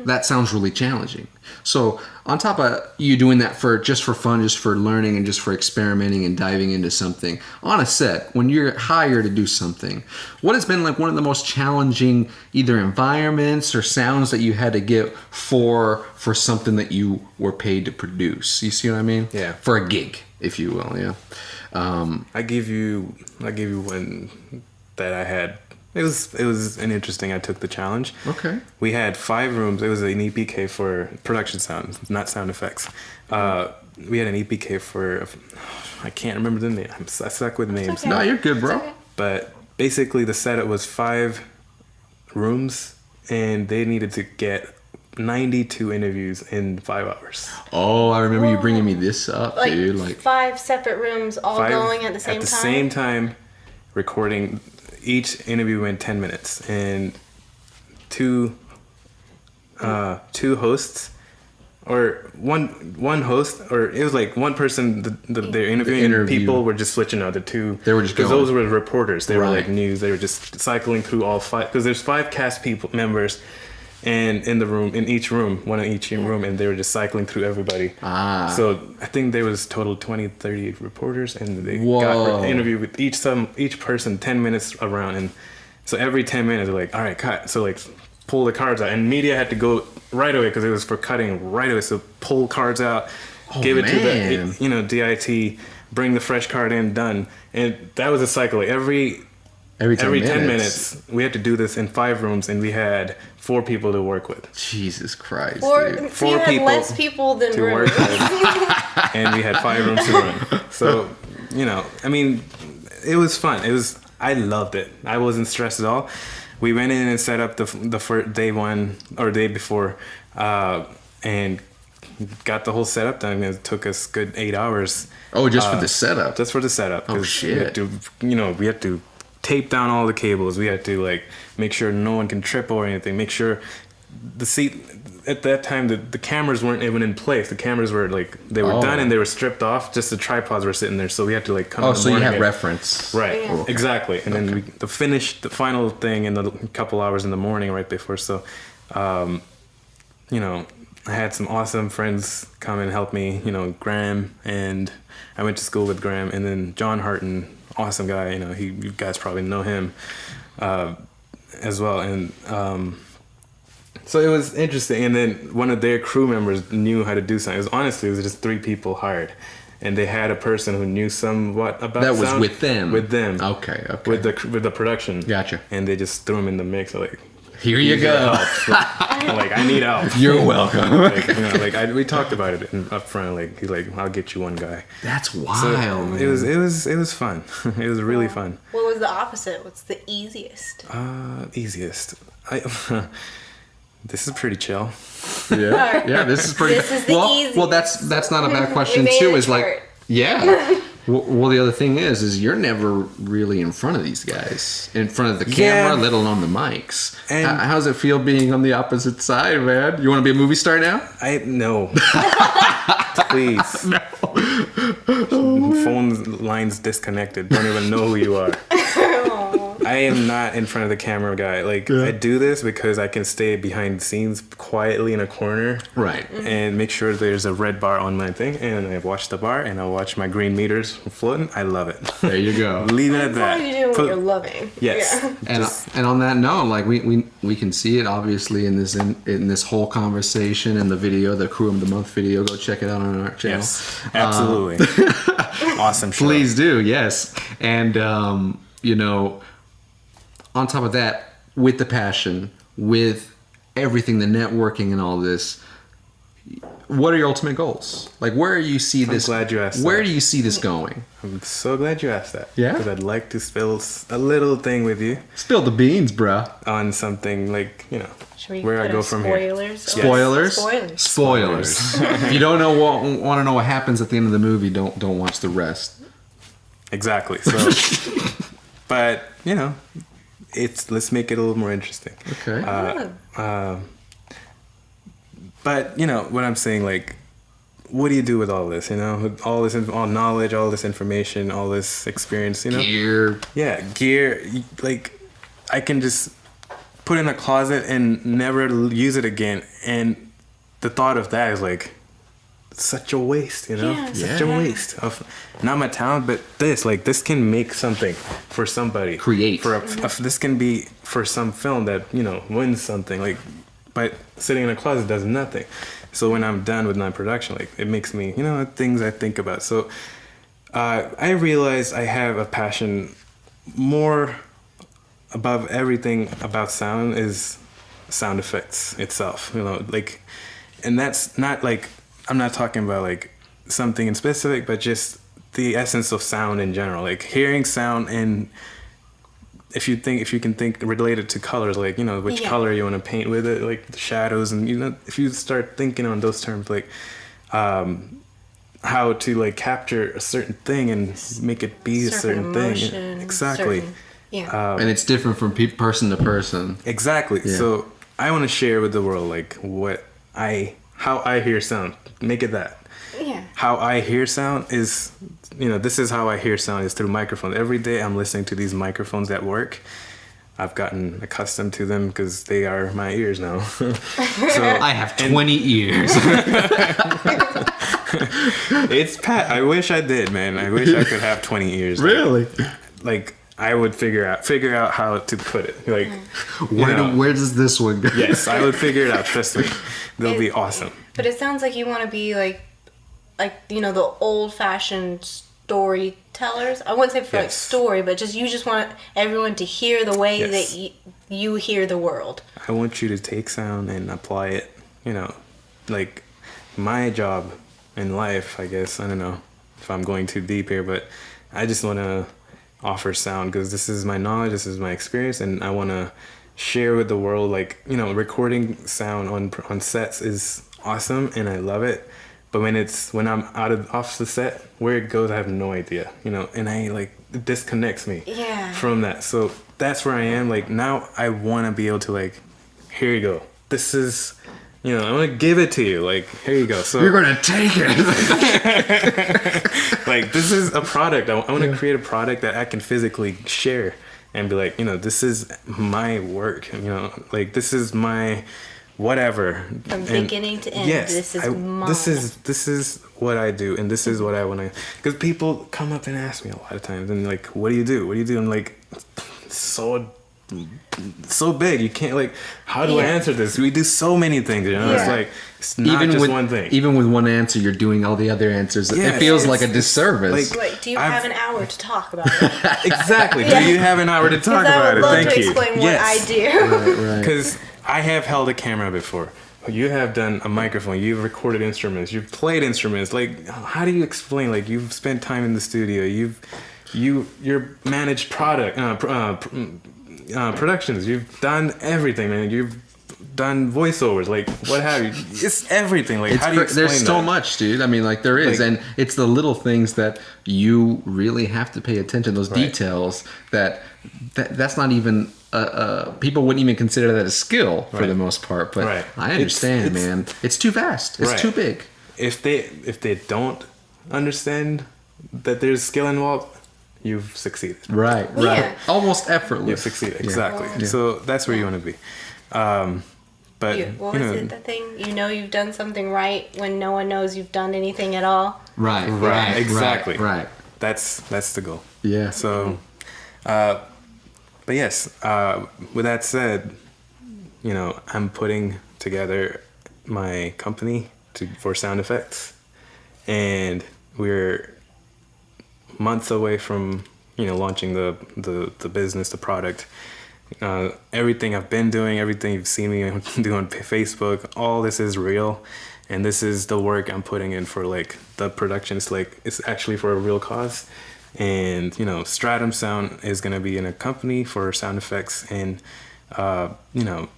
that sounds really challenging. So on top of you doing that for fun, just for learning and just for experimenting and diving into something on a set, when you're hired to do something, what has been like one of the most challenging either environments or sounds that you had to get for something that you were paid to produce? You see what I mean? Yeah. For a gig, if you will. Yeah. I give you one that I had. It was an interesting. I took the challenge. Okay. We had 5 rooms. It was an EPK for production sound, not sound effects. We had an EPK for, I can't remember the name. I suck with names. Okay. No, you're good, bro. Okay. But basically, the setup was 5 rooms, and they needed to get 92 interviews in 5 hours. Oh, I remember you bringing me this up, Like, dude. Like 5 separate rooms all 5 going at the same time? At the same time, recording. Each interview went 10 minutes, and two hosts, or one host, or it was like one person they're interviewing, and people were just switching out the two. They were just because going. those were reporters. They were Right. like news. They were just cycling through all 5, because there's 5 cast members. And in each room, one in each room, and they were just cycling through everybody. So I think there was total 20, 30 reporters, and they got interviewed with each person 10 minutes around, and so every 10 minutes they're like, all right, cut. So like pull the cards out, and media had to go right away because it was for cutting right away. So pull cards out, give it to the DIT, bring the fresh card in, done, and that was a cycle. Like every 10 minutes, we had to do this in 5 rooms, and we had 4 people to work with. Jesus Christ, So dude. 4 you had people less people than to rooms. work with, and we had 5 rooms to run. So, I mean, it was fun. I loved it. I wasn't stressed at all. We went in and set up the first day one or day before, and got the whole setup done. It took us good 8 hours. Oh, just for the setup? Just for the setup. Oh, shit. We had to tape down all the cables. We had to like make sure no one can trip or anything. Make sure the seat at that time the cameras weren't even in place. The cameras were like they were done and they were stripped off. Just the tripods were sitting there. So we had to like come. Oh, so you have reference, right? Yeah. Exactly. And then the final thing in the couple hours in the morning right before. So, I had some awesome friends come and help me. Graham, and I went to school with Graham, and then John Harton. Awesome guy, you guys probably know him as well, and so it was interesting. And then one of their crew members knew how to do something. It was just 3 people hired, and they had a person who knew somewhat about that was sound. with them. Okay. With the production. Gotcha. And they just threw him in the mix. Like, here you go. Like, I need help. You're welcome. We talked about it up front. Like, he's like, I'll get you one guy. That's wild, So man. it was fun. It was really fun. What was the opposite? What's the easiest? Easiest. This is pretty chill. Yeah. This is pretty. This is the easiest. Well, that's not a bad question We made too. a Is like, chart. yeah. Well, the other thing is you're never really in front of these guys, in front of the camera, let alone the mics. And how's it feel being on the opposite side, man? You want to be a movie star now? No. Please. No. Phone lines disconnected. Don't even know who you are. I am not in front of the camera guy. Like, I do this because I can stay behind the scenes quietly in a corner. Right. And make sure there's a red bar on my thing. And I watch the bar and I watch my green meters floating. I love it. There you go. Leave it at that. What are you doing what you're loving? Yes. Yeah. And on that note, like we can see it obviously in this whole conversation and the video, the Crew of the Month video. Go check it out on our channel. Yes. Absolutely. Awesome show. Please do. Yes. And on top of that, with the passion, with everything, the networking and all this, what are your ultimate goals? Like, where do you see this? I'm glad you asked Where that. do you see this going? I'm so glad you asked that. Yeah? Because I'd like to spill a little thing with you Spill the beans, bruh. on something like, Should we where I put go a from here. spoilers? Spoilers. Spoilers. Spoilers. If you don't want to know what happens at the end of the movie, don't watch the rest. Exactly. So, but, let's make it a little more interesting. Okay. But, what I'm saying, like, what do you do with all this, With all this, all knowledge, all this information, all this experience, Gear. Yeah, gear. Like, I can just put in a closet and never use it again. And the thought of that is like such a waste, you know? Yeah. Such a waste of not my talent, but this can make something for somebody. Create. This can be for some film that, you know, wins something. Like, but sitting in a closet does nothing. So when I'm done with my production, like, it makes me, you know, things I think about. So I realized I have a passion more above everything about sound is sound effects itself, you know, like, and that's not like, I'm not talking about like something in specific, but just the essence of sound in general, like hearing sound. And if you can think related to colors, like, you know, which color you want to paint with it, like the shadows, and, you know, if you start thinking on those terms, like how to like capture a certain thing and make it be a certain emotion, thing. Exactly. And it's different from person to person. Exactly. Yeah. So I want to share with the world like how I hear sound. Make it that. Yeah. How I hear sound is, you know, this is how I hear sound is through microphones. Every day I'm listening to these microphones at work. I've gotten accustomed to them because they are my ears now. So I have 20 ears. It's Pat. I wish I did, man. I wish I could have 20 ears. Really? Like I would figure out how to put it. Like, Where does this one go? Yes, I would figure it out. Trust me, they'll be awesome. But it sounds like you want to be like you know, the old-fashioned storytellers. I wouldn't say for like story, but you just want everyone to hear the way that you hear the world. I want you to take sound and apply it. You know, like my job in life, I guess. I don't know if I'm going too deep here, but I just want to offer sound because this is my knowledge, this is my experience, and I want to share with the world. Like, you know, recording sound on sets is awesome and I love it, but when I'm off the set, where it goes I have no idea, you know, and it disconnects me from that. So that's where I am. Like, now I want to be able to, like, here you go, this is, you know, I want to give it to you, like, here you go. So You're gonna take it. like, this is a product. I want to create a product that I can physically share and be like, you know, this is my work, you know, like, this is my whatever. From beginning to end, yes, this is mine. This is what I do, and this is what I want to. Because people come up and ask me a lot of times, and like, what do you do? What do you do? I'm like, so big. You can't, like, how do I answer this? We do so many things, you know. It's like, it's not just one thing. Even with one answer, you're doing all the other answers. It feels like a disservice. Like, do you have an hour to talk about it? Exactly. Do you have an hour to talk about it? Thank you. I would love to explain what I do. Right. Because I have held a camera before. You have done a microphone. You've recorded instruments. You've played instruments. Like, how do you explain? Like, you've spent time in the studio. You're managed productions. You've done everything, man. You've done voiceovers. Like, what have you? It's everything. Like, how do you explain There's so much, dude. I mean, like, there is, and it's the little things that you really have to pay attention. Those details that's not even. People wouldn't even consider that a skill for the most part, but I understand, man. It's too vast. It's too big. If they don't understand that there's skill involved, you've succeeded. Right. Yeah. Almost effortless. You've succeeded. Exactly. Yeah. So that's where you want to be. But what was it, the thing? You know you've done something right when no one knows you've done anything at all. Right. Exactly. Right. That's the goal. Yeah. So, but yes, with that said, you know, I'm putting together my company for sound effects, and we're months away from, you know, launching the business, the product. Everything I've been doing, everything you've seen me do on Facebook, all this is real, and this is the work I'm putting in for, like, the production. It's actually for a real cause. And, you know, Stratum Sound is going to be in a company for sound effects, and you know,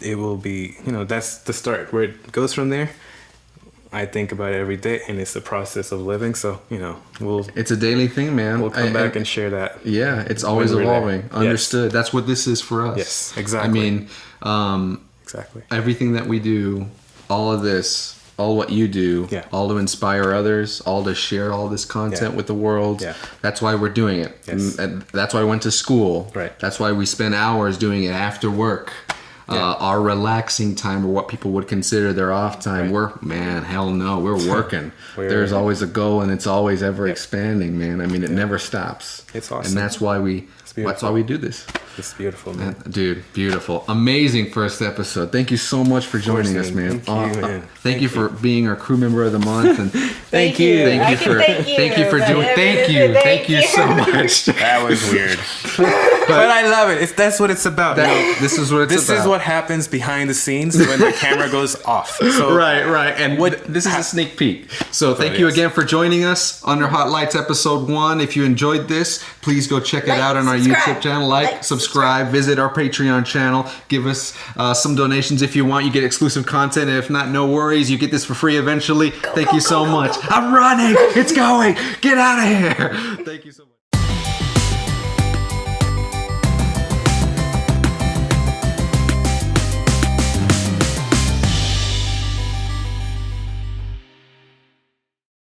it will be, you know, that's the start. Where it goes from there, I think about it every day, and it's the process of living. So, you know, it's a daily thing, man. We'll come back and share that. Yeah, it's always evolving. Yes. Understood. That's what this is for us. Yes, exactly. I mean, exactly. Everything that we do, all of this all what you do, Yeah. all to inspire others, all to share all this content with the world. Yeah. That's why we're doing it. Yes. And that's why I went to school. Right. That's why we spend hours doing it after work. Our relaxing time, or what people would consider their off time. Right. Hell no, we're working. There's always a goal, and it's always ever expanding, man. I mean, it never stops. It's awesome. And that's why we do this. It's beautiful, man. Dude, beautiful. Amazing first episode. Thank you so much for joining us, man. Thank you for being our crew member of the month. And thank you so much. That was weird. But I love it. That's what it's about. This is what it's about. This is what happens behind the scenes when the camera goes off. So right. And this is a sneak peek. So thank you again for joining us on Under Hot Lights episode 1. If you enjoyed this, please go check it out on our YouTube channel. Subscribe, visit our Patreon channel, give us some donations if you want. You get exclusive content, and if not, no worries. You get this for free eventually. Thank you so much. I'm running. It's going. Get out of here. Thank you so much.